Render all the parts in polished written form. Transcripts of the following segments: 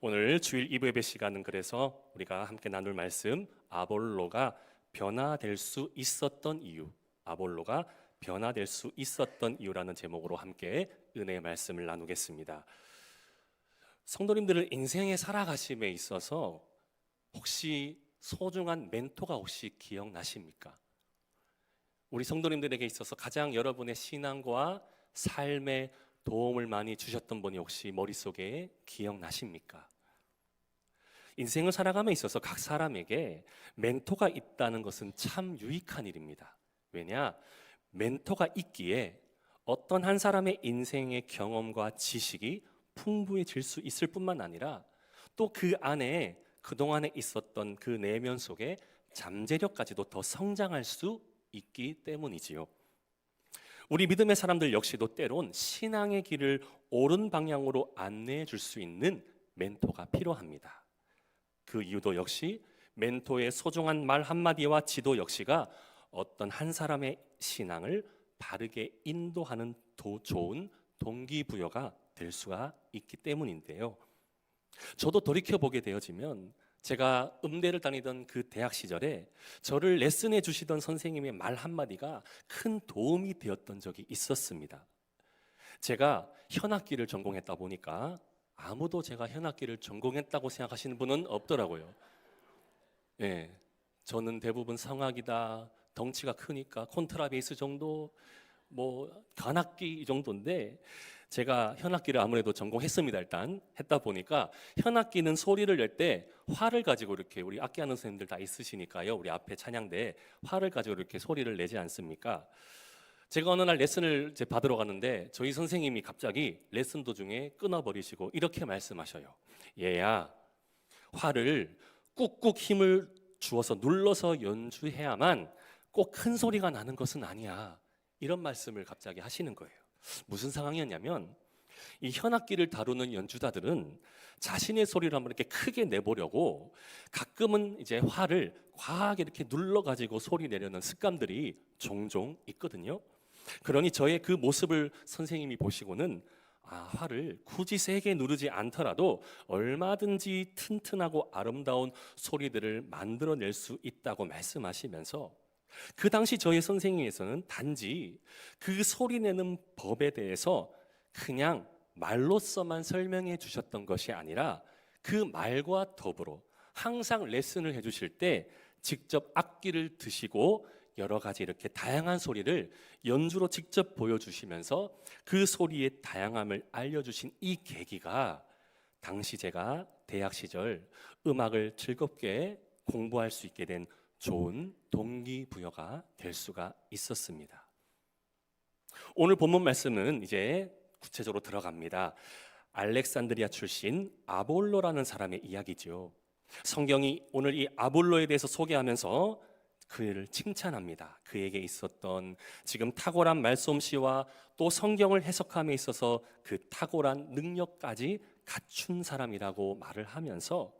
오늘 주일 2부 예배 시간은 그래서 우리가 함께 나눌 말씀 아볼로가 변화될 수 있었던 이유, 아볼로가 변화될 수 있었던 이유라는 제목으로 함께 은혜의 말씀을 나누겠습니다. 성도님들은 인생에 살아가심에 있어서 혹시 소중한 멘토가 혹시 기억나십니까? 우리 성도님들에게 있어서 가장 여러분의 신앙과 삶에 도움을 많이 주셨던 분이 혹시 머릿속에 기억나십니까? 인생을 살아감에 있어서 각 사람에게 멘토가 있다는 것은 참 유익한 일입니다. 왜냐? 멘토가 있기에 어떤 한 사람의 인생의 경험과 지식이 풍부해질 수 있을 뿐만 아니라 또 그 안에 그동안에 있었던 그 내면 속에 잠재력까지도 더 성장할 수 있기 때문이지요. 우리 믿음의 사람들 역시도 때론 신앙의 길을 옳은 방향으로 안내해 줄 수 있는 멘토가 필요합니다. 그 이유도 역시 멘토의 소중한 말 한마디와 지도 역시가 어떤 한 사람의 신앙을 바르게 인도하는 좋은 동기부여가 될 수가 있기 때문인데요. 저도 돌이켜보게 되어지면 제가 음대를 다니던 그 대학 시절에 저를 레슨해 주시던 선생님의 말 한마디가 큰 도움이 되었던 적이 있었습니다. 제가 현악기를 전공했다 보니까 아무도 제가 현악기를 전공했다고 생각하시는 분은 없더라고요. 예, 저는 대부분 성악이다, 덩치가 크니까 콘트라베이스 정도, 관악기 이 정도인데 제가 현악기를 아무래도 전공했습니다. 일단 했다 보니까 현악기는 소리를 낼 때 활을 가지고 이렇게 우리 악기하는 선생님들 다 있으시니까요. 우리 앞에 찬양대에 활을 가지고 이렇게 소리를 내지 않습니까? 제가 어느 날 레슨을 이제 받으러 갔는데 저희 선생님이 갑자기 레슨 도중에 끊어버리시고 이렇게 말씀하셔요. 얘야, 활을 꾹꾹 힘을 주어서 눌러서 연주해야만 꼭 큰 소리가 나는 것은 아니야. 이런 말씀을 갑자기 하시는 거예요. 무슨 상황이었냐면 이 현악기를 다루는 연주자들은 자신의 소리를 한번 이렇게 크게 내보려고 가끔은 이제 활을 과하게 이렇게 눌러가지고 소리 내려는 습관들이 종종 있거든요. 그러니 저의 그 모습을 선생님이 보시고는 활을 굳이 세게 누르지 않더라도 얼마든지 튼튼하고 아름다운 소리들을 만들어낼 수 있다고 말씀하시면서 그 당시 저희 선생님께서는 단지 그 소리 내는 법에 대해서 그냥 말로서만 설명해 주셨던 것이 아니라 그 말과 더불어 항상 레슨을 해 주실 때 직접 악기를 드시고 여러 가지 이렇게 다양한 소리를 연주로 직접 보여주시면서 그 소리의 다양함을 알려주신 이 계기가 당시 제가 대학 시절 음악을 즐겁게 공부할 수 있게 된 좋은 동기부여가 될 수가 있었습니다. 오늘 본문 말씀은 이제 구체적으로 들어갑니다. 알렉산드리아 출신 아볼로라는 사람의 이야기죠. 성경이 오늘 이 아볼로에 대해서 소개하면서 그를 칭찬합니다. 그에게 있었던 지금 탁월한 말솜씨와 또 성경을 해석함에 있어서 그 탁월한 능력까지 갖춘 사람이라고 말을 하면서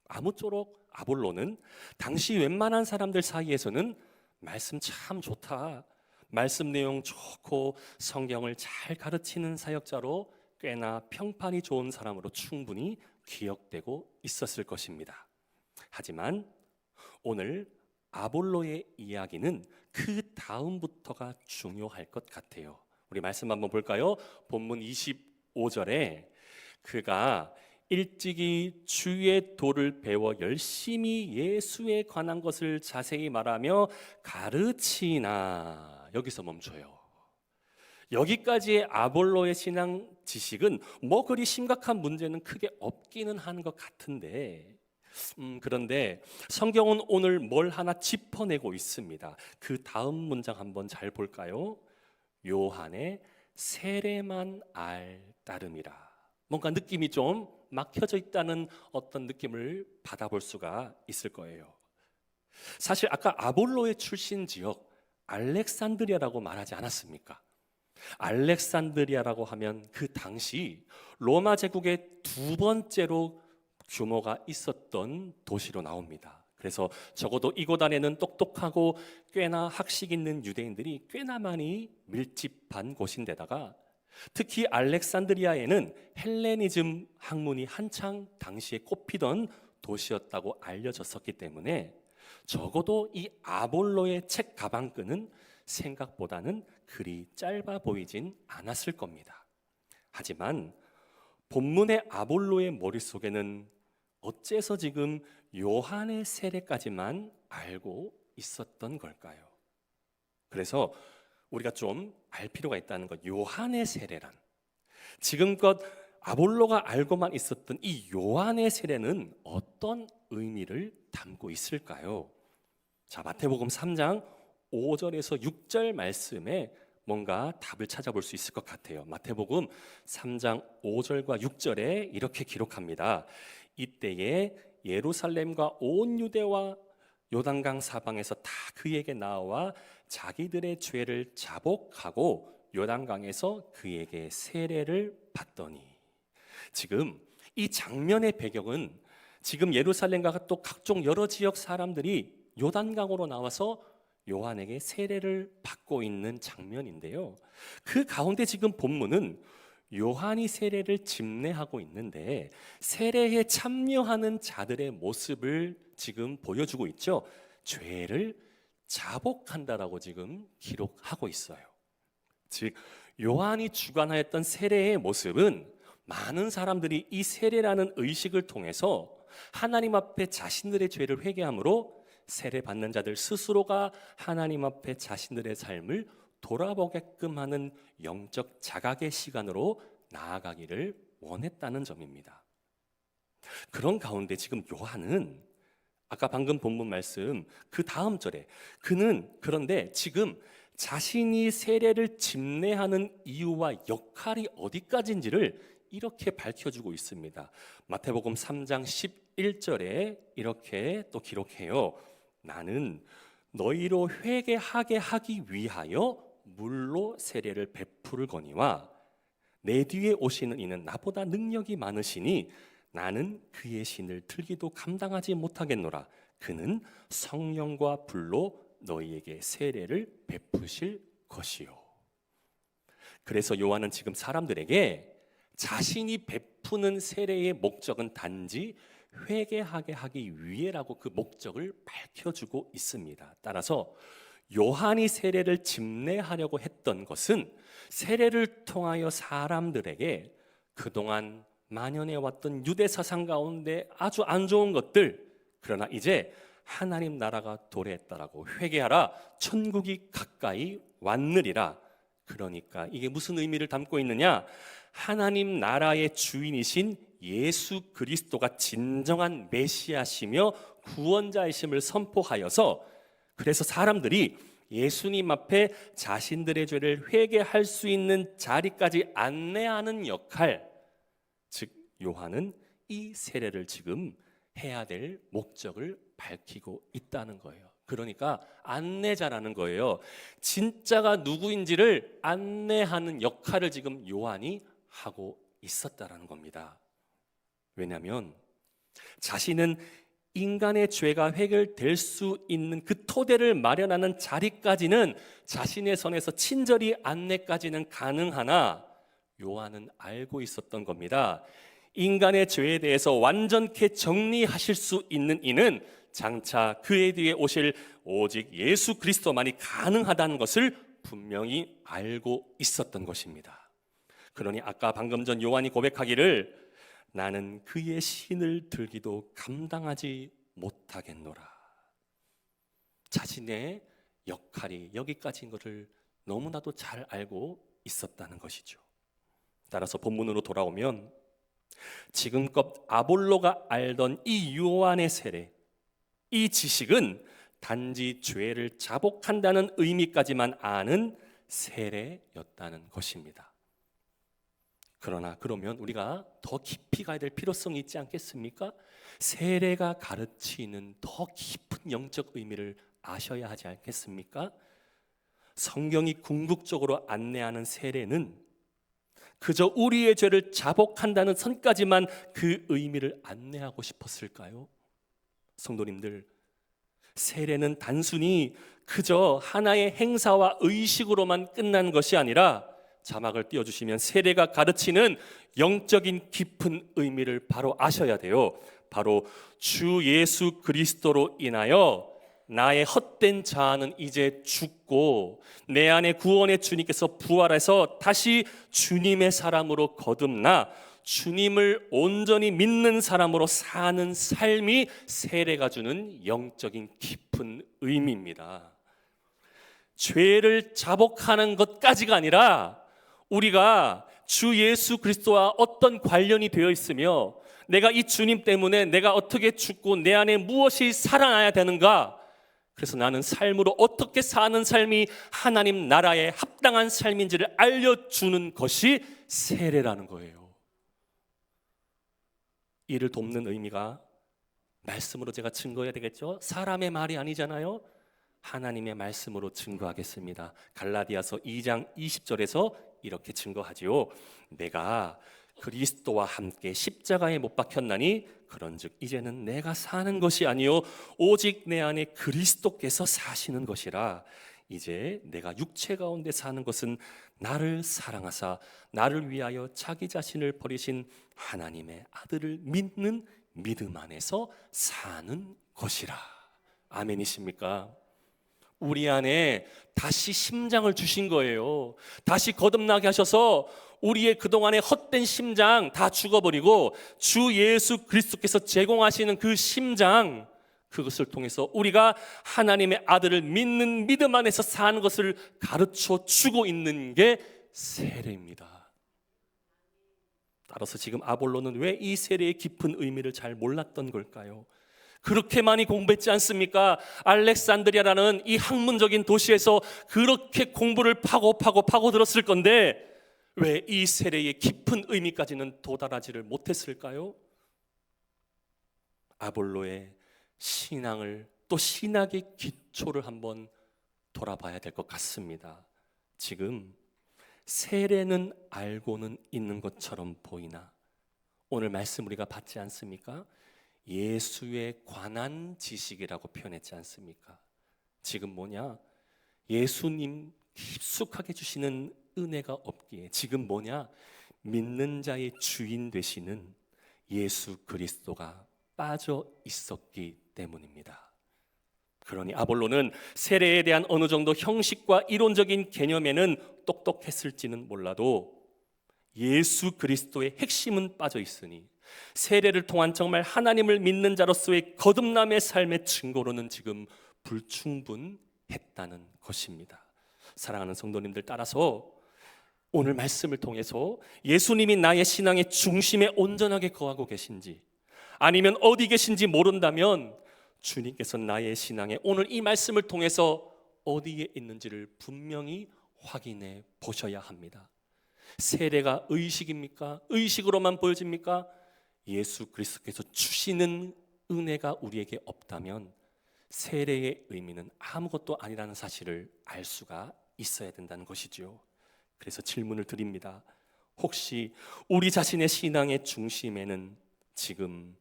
아무쪼록 아볼로는 당시 웬만한 사람들 사이에서는 말씀 참 좋다, 말씀 내용 좋고 성경을 잘 가르치는 사역자로 꽤나 평판이 좋은 사람으로 충분히 기억되고 있었을 것입니다. 하지만 오늘 아볼로의 이야기는 그 다음부터가 중요할 것 같아요. 우리 말씀 한번 볼까요? 본문 25절에 그가 일찍이 주의 도를 배워 열심히 예수에 관한 것을 자세히 말하며 가르치나, 여기서 멈춰요. 여기까지의 아볼로의 신앙 지식은 그리 심각한 문제는 크게 없기는 한 것 같은데 그런데 성경은 오늘 뭘 하나 짚어내고 있습니다. 그 다음 문장 한번 잘 볼까요? 요한의 세례만 알 따름이라. 뭔가 느낌이 좀 막혀져 있다는 어떤 느낌을 받아볼 수가 있을 거예요. 사실 아까 아볼로의 출신 지역 알렉산드리아라고 말하지 않았습니까? 알렉산드리아라고 하면 그 당시 로마 제국의 두 번째로 규모가 있었던 도시로 나옵니다. 그래서 적어도 이곳 안에는 똑똑하고 꽤나 학식 있는 유대인들이 꽤나 많이 밀집한 곳인데다가 특히 알렉산드리아에는 헬레니즘 학문이 한창 당시에 꼽히던 도시였다고 알려졌었기 때문에 적어도 이 아볼로의 책 가방끈은 생각보다는 그리 짧아 보이진 않았을 겁니다. 하지만 본문의 아볼로의 머릿속에는 어째서 지금 요한의 세례까지만 알고 있었던 걸까요? 그래서 우리가 좀 알 필요가 있다는 것. 요한의 세례란, 지금껏 아볼로가 알고만 있었던 이 요한의 세례는 어떤 의미를 담고 있을까요? 자, 마태복음 3장 5절에서 6절 말씀에 뭔가 답을 찾아볼 수 있을 것 같아요. 마태복음 3장 5절과 6절에 이렇게 기록합니다. 이때에 예루살렘과 온 유대와 요단강 사방에서 다 그에게 나와 자기들의 죄를 자복하고 요단강에서 그에게 세례를 받더니, 지금 이 장면의 배경은 지금 예루살렘과 또 각종 여러 지역 사람들이 요단강으로 나와서 요한에게 세례를 받고 있는 장면인데요. 그 가운데 지금 본문은 요한이 세례를 집례하고 있는데 세례에 참여하는 자들의 모습을 지금 보여주고 있죠. 죄를 자복한다라고 지금 기록하고 있어요. 즉 요한이 주관하였던 세례의 모습은 많은 사람들이 이 세례라는 의식을 통해서 하나님 앞에 자신들의 죄를 회개함으로 세례 받는 자들 스스로가 하나님 앞에 자신들의 삶을 돌아보게끔 하는 영적 자각의 시간으로 나아가기를 원했다는 점입니다. 그런 가운데 지금 요한은 아까 방금 본문 말씀 그 다음 절에 그는 그런데 지금 자신이 세례를 집례하는 이유와 역할이 어디까지인지를 이렇게 밝혀주고 있습니다. 마태복음 3장 11절에 이렇게 또 기록해요. 나는 너희로 회개하게 하기 위하여 물로 세례를 베풀거니와 내 뒤에 오시는 이는 나보다 능력이 많으시니 나는 그의 신을 들기도 감당하지 못하겠노라. 그는 성령과 불로 너희에게 세례를 베푸실 것이요. 그래서 요한은 지금 사람들에게 자신이 베푸는 세례의 목적은 단지 회개하게 하기 위해라고 그 목적을 밝혀주고 있습니다. 따라서 요한이 세례를 집례하려고 했던 것은 세례를 통하여 사람들에게 그동안 만연해 왔던 유대 사상 가운데 아주 안 좋은 것들, 그러나 이제 하나님 나라가 도래했다라고 회개하라, 천국이 가까이 왔느리라. 그러니까 이게 무슨 의미를 담고 있느냐? 하나님 나라의 주인이신 예수 그리스도가 진정한 메시아시며 구원자이심을 선포하여서, 그래서 사람들이 예수님 앞에 자신들의 죄를 회개할 수 있는 자리까지 안내하는 역할, 즉 요한은 이 세례를 지금 해야 될 목적을 밝히고 있다는 거예요. 그러니까 안내자라는 거예요. 진짜가 누구인지를 안내하는 역할을 지금 요한이 하고 있었다라는 겁니다. 왜냐하면 자신은 인간의 죄가 해결될 수 있는 그 토대를 마련하는 자리까지는 자신의 선에서 친절히 안내까지는 가능하나 요한은 알고 있었던 겁니다. 인간의 죄에 대해서 완전케 정리하실 수 있는 이는 장차 그에 뒤에 오실 오직 예수 그리스도만이 가능하다는 것을 분명히 알고 있었던 것입니다. 그러니 아까 방금 전 요한이 고백하기를 나는 그의 신을 들기도 감당하지 못하겠노라. 자신의 역할이 여기까지인 것을 너무나도 잘 알고 있었다는 것이죠. 따라서 본문으로 돌아오면 지금껏 아볼로가 알던 이 요한의 세례, 이 지식은 단지 죄를 자복한다는 의미까지만 아는 세례였다는 것입니다. 그러나 그러면 우리가 더 깊이 가야 될 필요성이 있지 않겠습니까? 세례가 가르치는 더 깊은 영적 의미를 아셔야 하지 않겠습니까? 성경이 궁극적으로 안내하는 세례는 그저 우리의 죄를 자복한다는 선까지만 그 의미를 안내하고 싶었을까요? 성도님들, 세례는 단순히 그저 하나의 행사와 의식으로만 끝난 것이 아니라 자막을 띄워주시면 세례가 가르치는 영적인 깊은 의미를 바로 아셔야 돼요. 바로 주 예수 그리스도로 인하여 나의 헛된 자아는 이제 죽고 내 안에 구원의 주님께서 부활해서 다시 주님의 사람으로 거듭나 주님을 온전히 믿는 사람으로 사는 삶이 세례가 주는 영적인 깊은 의미입니다. 죄를 자복하는 것까지가 아니라 우리가 주 예수 그리스도와 어떤 관련이 되어 있으며 내가 이 주님 때문에 내가 어떻게 죽고 내 안에 무엇이 살아나야 되는가, 그래서 나는 삶으로 어떻게 사는 삶이 하나님 나라에 합당한 삶인지를 알려주는 것이 세례라는 거예요. 이를 돕는 의미가 말씀으로 제가 증거해야 되겠죠? 사람의 말이 아니잖아요. 하나님의 말씀으로 증거하겠습니다. 갈라디아서 2장 20절에서 이렇게 증거하지요. 내가 그리스도와 함께 십자가에 못 박혔나니 그런즉 이제는 내가 사는 것이 아니요 오직 내 안에 그리스도께서 사시는 것이라. 이제 내가 육체 가운데 사는 것은 나를 사랑하사 나를 위하여 자기 자신을 버리신 하나님의 아들을 믿는 믿음 안에서 사는 것이라. 아멘이십니까? 우리 안에 다시 심장을 주신 거예요. 다시 거듭나게 하셔서 우리의 그동안의 헛된 심장 다 죽어버리고 주 예수 그리스도께서 제공하시는 그 심장, 그것을 통해서 우리가 하나님의 아들을 믿는 믿음 안에서 사는 것을 가르쳐 주고 있는 게 세례입니다. 따라서 지금 아볼로는 왜 이 세례의 깊은 의미를 잘 몰랐던 걸까요? 그렇게 많이 공부했지 않습니까? 알렉산드리아라는 이 학문적인 도시에서 그렇게 공부를 파고 들었을 건데 왜 이 세례의 깊은 의미까지는 도달하지를 못했을까요? 아볼로의 신앙을, 또 신학의 기초를 한번 돌아봐야 될 것 같습니다. 지금 세례는 알고는 있는 것처럼 보이나 오늘 말씀 우리가 받지 않습니까? 예수에 관한 지식이라고 표현했지 않습니까? 지금 뭐냐? 예수님 깊숙하게 주시는 은혜가 없기에 지금 뭐냐? 믿는 자의 주인 되시는 예수 그리스도가 빠져 있었기 때문입니다. 그러니 아볼로는 세례에 대한 어느 정도 형식과 이론적인 개념에는 똑똑했을지는 몰라도 예수 그리스도의 핵심은 빠져 있으니 세례를 통한 정말 하나님을 믿는 자로서의 거듭남의 삶의 증거로는 지금 불충분했다는 것입니다. 사랑하는 성도님들, 따라서 오늘 말씀을 통해서 예수님이 나의 신앙의 중심에 온전하게 거하고 계신지 아니면 어디 계신지 모른다면 주님께서 나의 신앙에 오늘 이 말씀을 통해서 어디에 있는지를 분명히 확인해 보셔야 합니다. 세례가 의식입니까? 의식으로만 보여집니까? 예수 그리스도께서 주시는 은혜가 우리에게 없다면 세례의 의미는 아무것도 아니라는 사실을 알 수가 있어야 된다는 것이죠. 그래서 질문을 드립니다. 혹시 우리 자신의 신앙의 중심에는 지금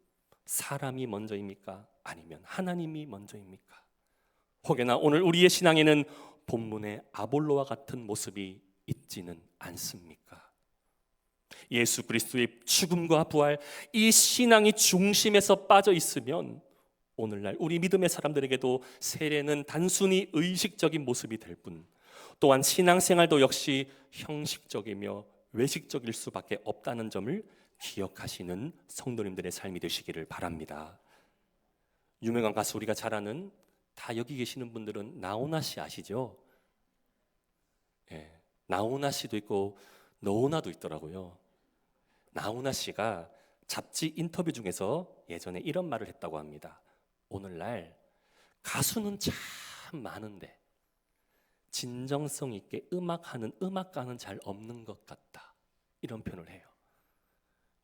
사람이 먼저입니까? 아니면 하나님이 먼저입니까? 혹여나 오늘 우리의 신앙에는 본문의 아볼로와 같은 모습이 있지는 않습니까? 예수 그리스도의 죽음과 부활, 이 신앙이 중심에서 빠져 있으면 오늘날 우리 믿음의 사람들에게도 세례는 단순히 의식적인 모습이 될 뿐, 또한 신앙생활도 역시 형식적이며 외식적일 수밖에 없다는 점을 기억하시는 성도님들의 삶이 되시기를 바랍니다. 유명한 가수, 우리가 잘 아는, 다 여기 계시는 분들은 나훈아 씨 아시죠? 예, 나훈아 씨도 있고 너훈아도 있더라고요. 나훈아 씨가 잡지 인터뷰 중에서 예전에 이런 말을 했다고 합니다. 오늘날 가수는 참 많은데 진정성 있게 음악하는 음악가는 잘 없는 것 같다, 이런 표현을 해요.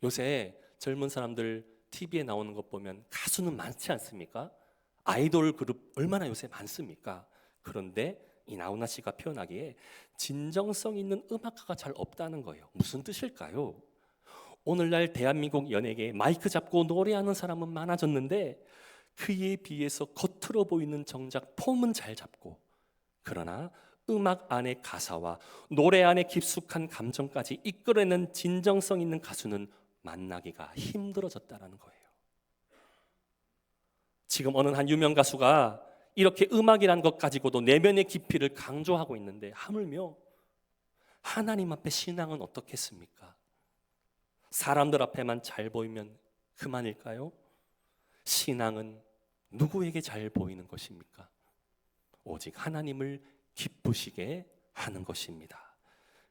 요새 젊은 사람들 TV에 나오는 것 보면 가수는 많지 않습니까? 아이돌 그룹 얼마나 요새 많습니까? 그런데 이 나훈아 씨가 표현하기에 진정성 있는 음악가가 잘 없다는 거예요. 무슨 뜻일까요? 오늘날 대한민국 연예계에 마이크 잡고 노래하는 사람은 많아졌는데 그에 비해서 겉으로 보이는 정작 폼은 잘 잡고 그러나 음악 안의 가사와 노래 안의 깊숙한 감정까지 이끌어내는 진정성 있는 가수는 만나기가 힘들어졌다는 거예요. 지금 어느 한 유명 가수가 이렇게 음악이란 것 가지고도 내면의 깊이를 강조하고 있는데, 하물며 하나님 앞에 신앙은 어떻겠습니까? 사람들 앞에만 잘 보이면 그만일까요? 신앙은 누구에게 잘 보이는 것입니까? 오직 하나님을 기쁘시게 하는 것입니다.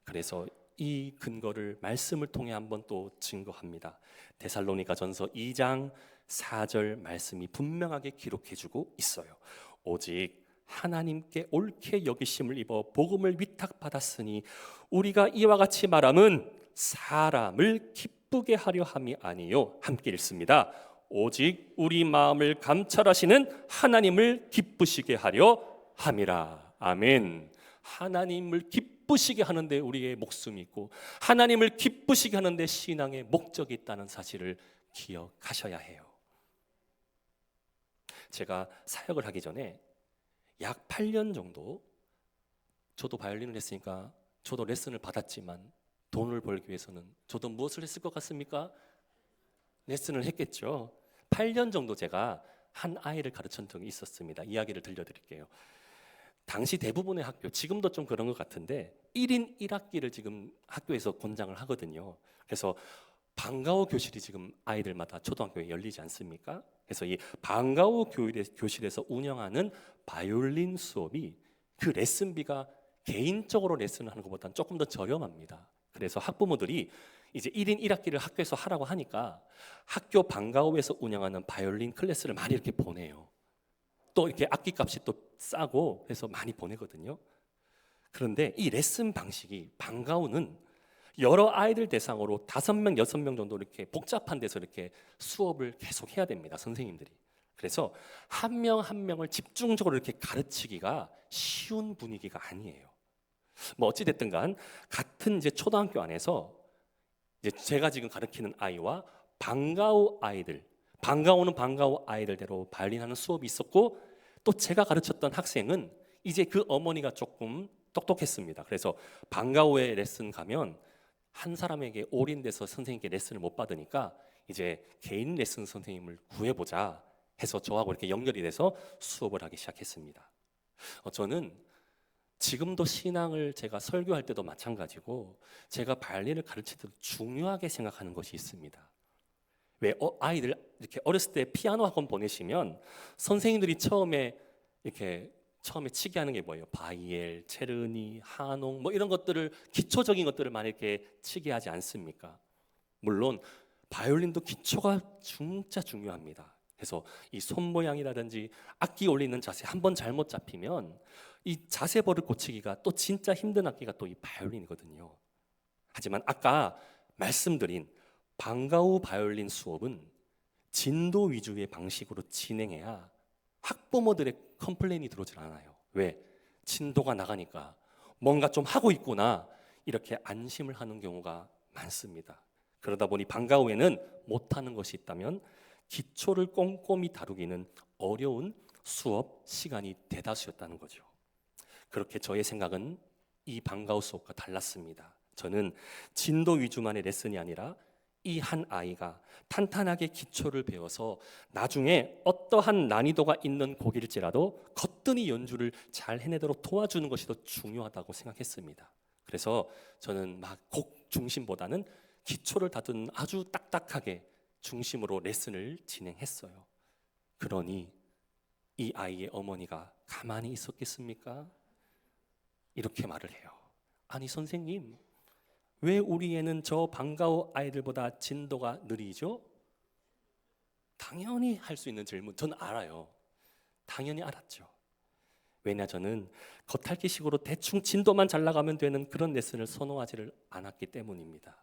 그래서 이 근거를 말씀을 통해 한번 또 증거합니다. 데살로니가전서 2장 4절 말씀이 분명하게 기록해주고 있어요. 오직 하나님께 옳게 여기심을 입어 복음을 위탁받았으니 우리가 이와 같이 말함은 사람을 기쁘게 하려 함이 아니요. 함께 읽습니다. 오직 우리 마음을 감찰하시는 하나님을 기쁘시게 하려 함이라. 아멘. 하나님을 기쁘시게 하는데 우리의 목숨이 있고, 하나님을 기쁘시게 하는데 신앙의 목적이 있다는 사실을 기억하셔야 해요. 제가 사역을 하기 전에 약 8년 정도, 저도 바이올린을 했으니까 저도 레슨을 받았지만 돈을 벌기 위해서는 저도 무엇을 했을 것 같습니까? 레슨을 했겠죠. 8년 정도 제가 한 아이를 가르친 적이 있었습니다. 이야기를 들려드릴게요. 당시 대부분의 학교, 지금도 좀 그런 것 같은데 1인 1학기를 지금 학교에서 권장을 하거든요. 그래서 방과후 교실이 지금 아이들마다 초등학교에 열리지 않습니까? 그래서 이 방과후 교실에서 운영하는 바이올린 수업이 그 레슨비가 개인적으로 레슨을 하는 것보다는 조금 더 저렴합니다. 그래서 학부모들이 이제 1인 1학기를 학교에서 하라고 하니까 학교 방과후에서 운영하는 바이올린 클래스를 많이 이렇게 보내요. 또 이렇게 악기값이 또 싸고 해서 많이 보내거든요. 그런데 이 레슨 방식이, 방과후는 여러 아이들 대상으로 5명, 6명 정도 이렇게 복잡한 데서 이렇게 수업을 계속 해야 됩니다, 선생님들이. 그래서 한 명 한 명을 집중적으로 이렇게 가르치기가 쉬운 분위기가 아니에요. 뭐 어찌 됐든 간 같은 이제 초등학교 안에서 이제 제가 지금 가르치는 아이와 방과후 아이들, 방과후는 방과후 아이들대로 바이올린하는 수업이 있었고, 또 제가 가르쳤던 학생은 이제 그 어머니가 조금 똑똑했습니다. 그래서 방과후에 레슨 가면 한 사람에게 올인돼서 선생님께 레슨을 못 받으니까 이제 개인 레슨 선생님을 구해보자 해서 저하고 이렇게 연결이 돼서 수업을 하기 시작했습니다. 저는 지금도 신앙을 제가 설교할 때도 마찬가지고 제가 바이올린을 가르칠 때도 중요하게 생각하는 것이 있습니다. 왜 아이들 이렇게 어렸을 때 피아노 학원 보내시면 선생님들이 처음에 치게 하는 게 뭐예요? 바이엘, 체르니, 하농 뭐 이런 것들을, 기초적인 것들을 많이 이렇게 치게 하지 않습니까? 물론 바이올린도 기초가 진짜 중요합니다. 그래서 이 손 모양이라든지 악기 올리는 자세 한번 잘못 잡히면 이 자세 버릇 고치기가 또 진짜 힘든 악기가 또 이 바이올린이거든요. 하지만 아까 말씀드린 방과후 바이올린 수업은 진도 위주의 방식으로 진행해야 학부모들의 컴플레인이 들어오질 않아요. 왜? 진도가 나가니까 뭔가 좀 하고 있구나, 이렇게 안심을 하는 경우가 많습니다. 그러다 보니 방과후에는 못하는 것이 있다면 기초를 꼼꼼히 다루기는 어려운 수업 시간이 대다수였다는 거죠. 그렇게 저의 생각은 이 방과후 수업과 달랐습니다. 저는 진도 위주만의 레슨이 아니라 이 한 아이가 탄탄하게 기초를 배워서 나중에 어떠한 난이도가 있는 곡일지라도 거뜬히 연주를 잘 해내도록 도와주는 것이 더 중요하다고 생각했습니다. 그래서 저는 막 곡 중심보다는 기초를 다룬 아주 딱딱하게 중심으로 레슨을 진행했어요. 그러니 이 아이의 어머니가 가만히 있었겠습니까? 이렇게 말을 해요. 아니 선생님, 왜 우리 애는 저 방과후 아이들보다 진도가 느리죠? 당연히 할 수 있는 질문, 저는 알아요. 당연히 알았죠. 왜냐, 저는 겉핥기식으로 대충 진도만 잘 나가면 되는 그런 레슨을 선호하지를 않았기 때문입니다.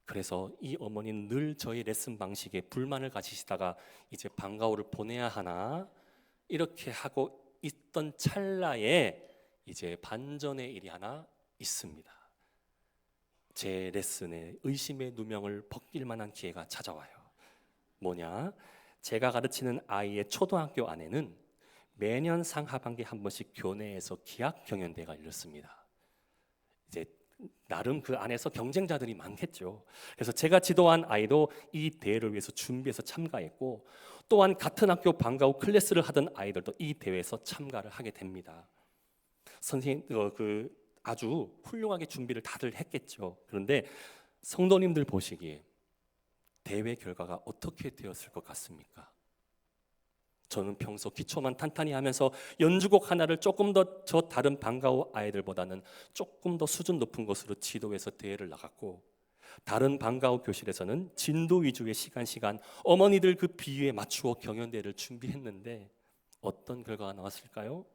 그래서 이 어머니는 늘 저희 레슨 방식에 불만을 가지시다가 이제 방과후를 보내야 하나 이렇게 하고 있던 찰나에 이제 반전의 일이 하나 있습니다. 제 레슨에 의심의 누명을 벗길 만한 기회가 찾아와요. 뭐냐? 제가 가르치는 아이의 초등학교 안에는 매년 상하반기 한 번씩 교내에서 기악 경연대회가 열렸습니다. 이제 나름 그 안에서 경쟁자들이 많겠죠. 그래서 제가 지도한 아이도 이 대회를 위해서 준비해서 참가했고, 또한 같은 학교 방과 후 클래스를 하던 아이들도 이 대회에서 참가를 하게 됩니다. 선생님 아주 훌륭하게 준비를 다들 했겠죠. 그런데 성도님들 보시기에 대회 결과가 어떻게 되었을 것 같습니까? 저는 평소 기초만 탄탄히 하면서 연주곡 하나를 조금 더 저 다른 방과 후 아이들보다는 조금 더 수준 높은 것으로 지도해서 대회를 나갔고, 다른 방과 후 교실에서는 진도 위주의 시간 어머니들 그 비유에 맞추어 경연대회를 준비했는데 어떤 결과가 나왔을까요?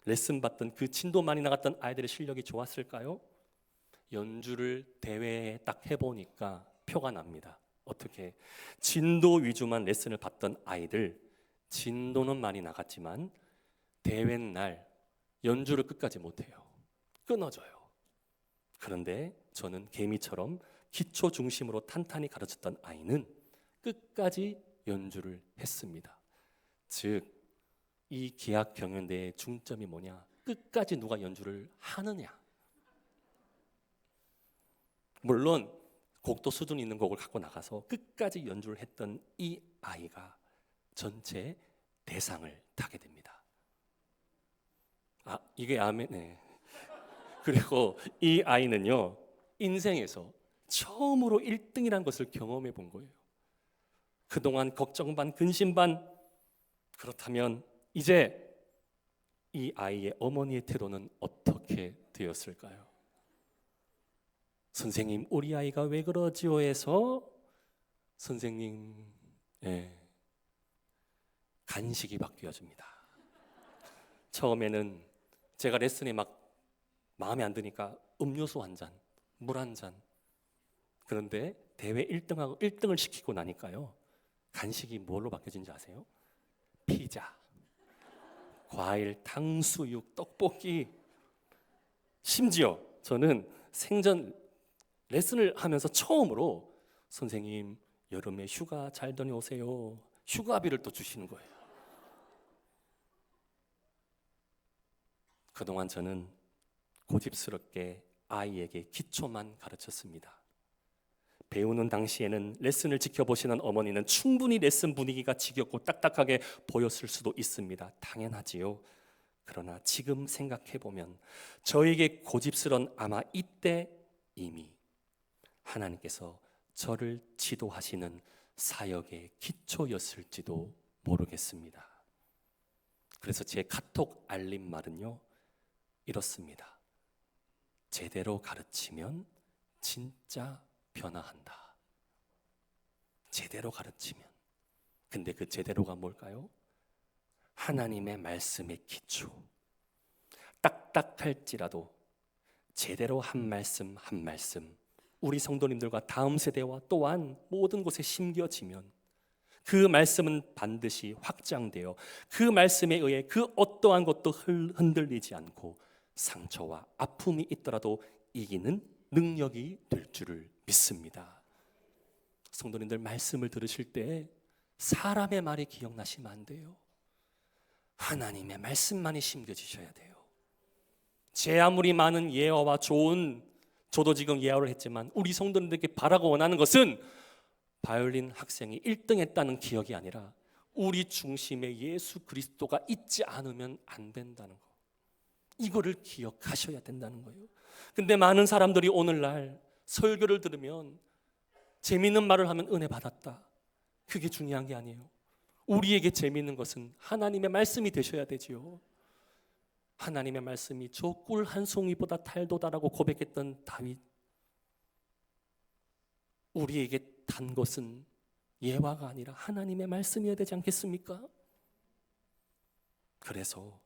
레슨 받던 그 진도 많이 나갔던 아이들의 실력이 좋았을까요? 연주를 대회에 딱 해보니까 표가 납니다. 어떻게? 진도 위주만 레슨을 받던 아이들, 진도는 많이 나갔지만 대회 날 연주를 끝까지 못해요. 끊어져요. 그런데 저는 개미처럼 기초 중심으로 탄탄히 가르쳤던 아이는 끝까지 연주를 했습니다. 즉, 이 기악 경연대의 중점이 뭐냐? 끝까지 누가 연주를 하느냐. 물론 곡도 수준 있는 곡을 갖고 나가서 끝까지 연주를 했던 이 아이가 전체 대상을 타게 됩니다. 이게 아멘. 네. 그리고 이 아이는요, 인생에서 처음으로 1등이라는 것을 경험해 본 거예요. 그동안 걱정 반 근심 반. 그렇다면 이제 이 아이의 어머니의 태도는 어떻게 되었을까요? 선생님, 우리 아이가 왜 그러지요? 해서 선생님, 간식이 바뀌어집니다. 처음에는 제가 레슨에 막 마음에 안 드니까 음료수 한 잔, 물 한 잔. 그런데 대회 1등을 시키고 나니까요, 간식이 뭘로 바뀌어진지 아세요? 피자, 과일, 탕수육, 떡볶이. 심지어 저는 생전 레슨을 하면서 처음으로 선생님, 여름에 휴가 잘 다녀오세요. 휴가비를 또 주시는 거예요. 그동안 저는 고집스럽게 아이에게 기초만 가르쳤습니다. 배우는 당시에는 레슨을 지켜보시는 어머니는 충분히 레슨 분위기가 지겹고 딱딱하게 보였을 수도 있습니다. 당연하지요. 그러나 지금 생각해보면 저에게 고집스러운 아마 이때 이미 하나님께서 저를 지도하시는 사역의 기초였을지도 모르겠습니다. 그래서 제 카톡 알림말은요, 이렇습니다. 제대로 가르치면 진짜 변화한다. 제대로 가르치면. 근데 그 제대로가 뭘까요? 하나님의 말씀의 기초. 딱딱할지라도 제대로 한 말씀 한 말씀 우리 성도님들과 다음 세대와 또한 모든 곳에 심겨지면 그 말씀은 반드시 확장되어 그 말씀에 의해 그 어떠한 것도 흔들리지 않고 상처와 아픔이 있더라도 이기는 능력이 될 줄을 믿습니다. 성도님들, 말씀을 들으실 때 사람의 말이 기억나시면 안 돼요. 하나님의 말씀만이 심겨지셔야 돼요. 제 아무리 많은 예화와 좋은, 저도 지금 예화를 했지만 우리 성도님들께 바라고 원하는 것은 바이올린 학생이 1등 했다는 기억이 아니라 우리 중심에 예수 그리스도가 있지 않으면 안 된다는 거, 이거를 기억하셔야 된다는 거예요. 근데 많은 사람들이 오늘날 설교를 들으면 재미있는 말을 하면 은혜 받았다, 그게 중요한 게 아니에요. 우리에게 재미있는 것은 하나님의 말씀이 되셔야 되지요. 하나님의 말씀이 저 꿀 한 송이보다 달도다라고 고백했던 다윗, 우리에게 단 것은 예화가 아니라 하나님의 말씀이어야 되지 않겠습니까? 그래서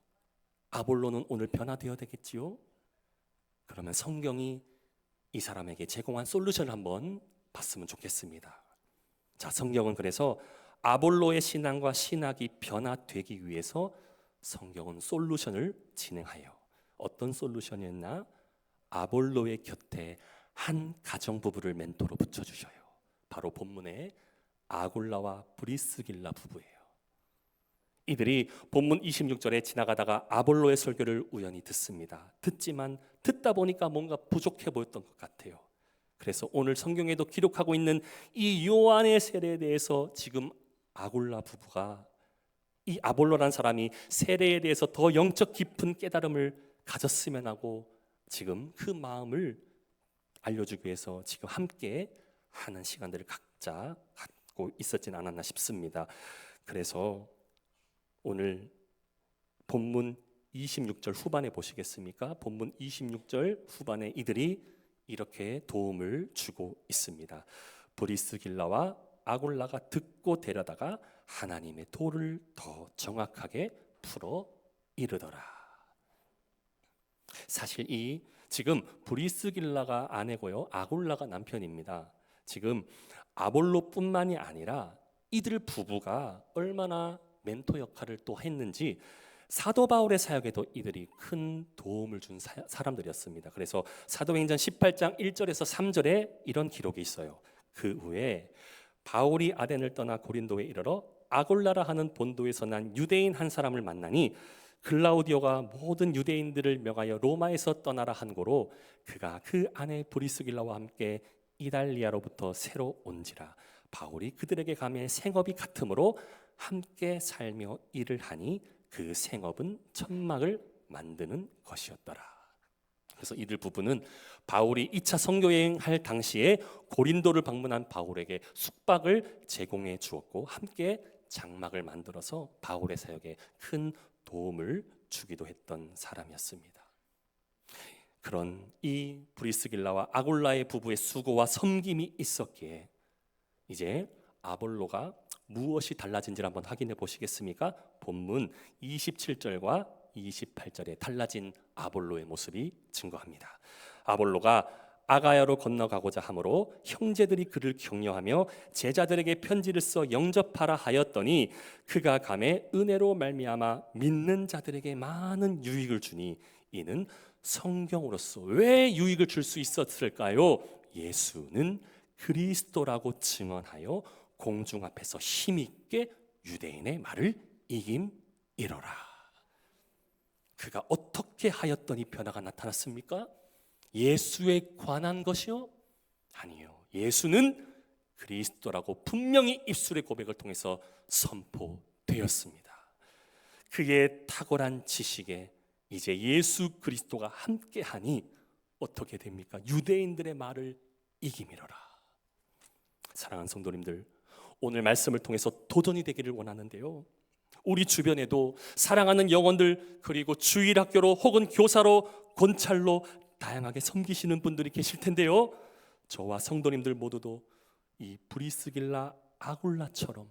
아볼로는 오늘 변화되어야 되겠지요. 그러면 성경이 이 사람에게 제공한 솔루션을 한번 봤으면 좋겠습니다. 자, 성경은 그래서 아볼로의 신앙과 신학이 변화되기 위해서 성경은 솔루션을 진행하여 어떤 솔루션이었나? 아볼로의 곁에 한 가정부부를 멘토로 붙여주셔요. 바로 본문의 아굴라와 브리스길라 부부예요. 이들이 본문 26절에 지나가다가 아볼로의 설교를 우연히 듣습니다. 듣지만 듣다 보니까 뭔가 부족해 보였던 것 같아요. 그래서 오늘 성경에도 기록하고 있는 이 요한의 세례에 대해서 지금 아굴라 부부가, 이 아볼로란 사람이 세례에 대해서 더 영적 깊은 깨달음을 가졌으면 하고 지금 그 마음을 알려주기 위해서 지금 함께 하는 시간들을 각자 갖고 있었진 않았나 싶습니다. 그래서 오늘 본문 26절 후반에 보시겠습니까? 본문 26절 후반에 이들이 이렇게 도움을 주고 있습니다. 브리스길라와 아굴라가 듣고 데려다가 하나님의 도를 더 정확하게 풀어 이르더라. 사실 이 지금 브리스길라가 아내고요, 아굴라가 남편입니다. 지금 아볼로뿐만이 아니라 이들 부부가 얼마나 멘토 역할을 또 했는지 사도 바울의 사역에도 이들이 큰 도움을 준 사람들이었습니다. 그래서 사도행전 18장 1절에서 3절에 이런 기록이 있어요. 그 후에 바울이 아덴을 떠나 고린도에 이르러 아골라라 하는 본도에서 난 유대인 한 사람을 만나니 글라우디오가 모든 유대인들을 명하여 로마에서 떠나라 한 고로 그가 그 아내 브리스길라와 함께 이달리아로부터 새로 온지라. 바울이 그들에게 가매 생업이 같으므로 함께 살며 일을 하니 그 생업은 천막을 만드는 것이었더라. 그래서 이들 부부는 바울이 2차 선교 여행할 당시에 고린도를 방문한 바울에게 숙박을 제공해 주었고 함께 장막을 만들어서 바울의 사역에 큰 도움을 주기도 했던 사람이었습니다. 그런 이 브리스길라와 아굴라의 부부의 수고와 섬김이 있었기에 이제 아볼로가 무엇이 달라진지를 한번 확인해 보시겠습니까? 본문 27절과 28절에 달라진 아볼로의 모습이 증거합니다. 아볼로가 아가야로 건너가고자 하므로 형제들이 그를 격려하며 제자들에게 편지를 써 영접하라 하였더니 그가 감에 은혜로 말미암아 믿는 자들에게 많은 유익을 주니 이는 성경으로서 왜 유익을 줄 수 있었을까요? 예수는 그리스도라고 증언하여 공중 앞에서 힘있게 유대인의 말을 이김이로라. 그가 어떻게 하였더니 변화가 나타났습니까? 예수에 관한 것이요? 아니요. 예수는 그리스도라고 분명히 입술의 고백을 통해서 선포되었습니다. 그의 탁월한 지식에 이제 예수 그리스도가 함께하니 어떻게 됩니까? 유대인들의 말을 이김이로라. 사랑하는 성도님들, 오늘 말씀을 통해서 도전이 되기를 원하는데요, 우리 주변에도 사랑하는 영혼들 그리고 주일학교로 혹은 교사로 권찰로 다양하게 섬기시는 분들이 계실 텐데요, 저와 성도님들 모두도 이 브리스길라 아굴라처럼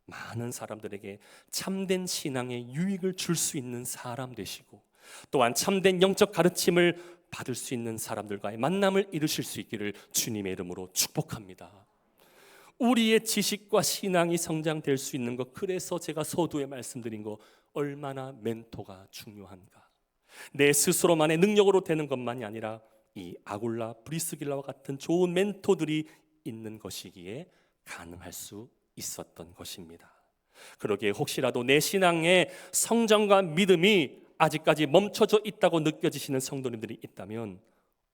많은 사람들에게 참된 신앙의 유익을 줄 수 있는 사람 되시고 또한 참된 영적 가르침을 받을 수 있는 사람들과의 만남을 이루실 수 있기를 주님의 이름으로 축복합니다. 우리의 지식과 신앙이 성장될 수 있는 것, 그래서 제가 서두에 말씀드린 거, 얼마나 멘토가 중요한가. 내 스스로만의 능력으로 되는 것만이 아니라 이 아굴라, 브리스길라와 같은 좋은 멘토들이 있는 것이기에 가능할 수 있었던 것입니다. 그러기에 혹시라도 내 신앙의 성장과 믿음이 아직까지 멈춰져 있다고 느껴지시는 성도님들이 있다면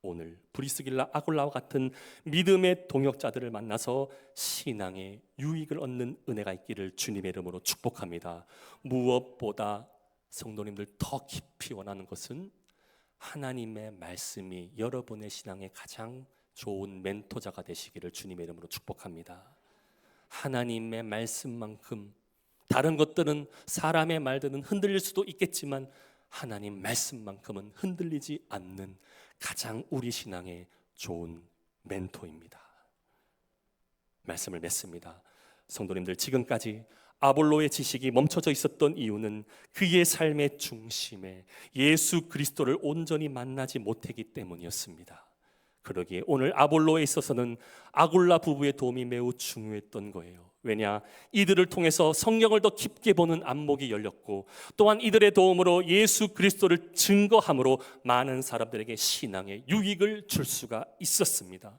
오늘 브리스길라 아굴라와 같은 믿음의 동역자들을 만나서 신앙의 유익을 얻는 은혜가 있기를 주님의 이름으로 축복합니다. 무엇보다 성도님들 더 깊이 원하는 것은 하나님의 말씀이 여러분의 신앙의 가장 좋은 멘토자가 되시기를 주님의 이름으로 축복합니다. 하나님의 말씀만큼 다른 것들은, 사람의 말들은 흔들릴 수도 있겠지만 하나님 말씀만큼은 흔들리지 않는 가장 우리 신앙의 좋은 멘토입니다. 말씀을 맺습니다. 성도님들, 지금까지 아볼로의 지식이 멈춰져 있었던 이유는 그의 삶의 중심에 예수 그리스도를 온전히 만나지 못했기 때문이었습니다. 그러기에 오늘 아볼로에 있어서는 아굴라 부부의 도움이 매우 중요했던 거예요. 왜냐? 이들을 통해서 성경을 더 깊게 보는 안목이 열렸고 또한 이들의 도움으로 예수 그리스도를 증거함으로 많은 사람들에게 신앙의 유익을 줄 수가 있었습니다.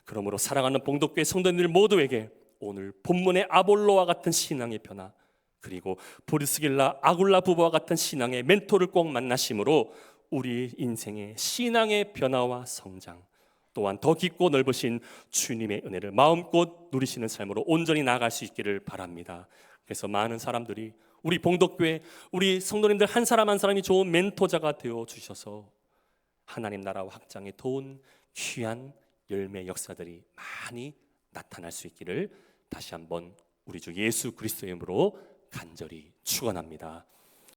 그러므로 사랑하는 봉독교회 성도님들 모두에게 오늘 본문의 아볼로와 같은 신앙의 변화, 그리고 브루스길라 아굴라 부부와 같은 신앙의 멘토를 꼭 만나심으로 우리 인생의 신앙의 변화와 성장, 또한 더 깊고 넓으신 주님의 은혜를 마음껏 누리시는 삶으로 온전히 나아갈 수 있기를 바랍니다. 그래서 많은 사람들이 우리 봉독교회, 우리 성도님들 한 사람 한 사람이 좋은 멘토자가 되어 주셔서 하나님 나라와 확장에 도운 귀한 열매 역사들이 많이 나타날 수 있기를 다시 한번 우리 주 예수 그리스도의 이름으로 간절히 축원합니다.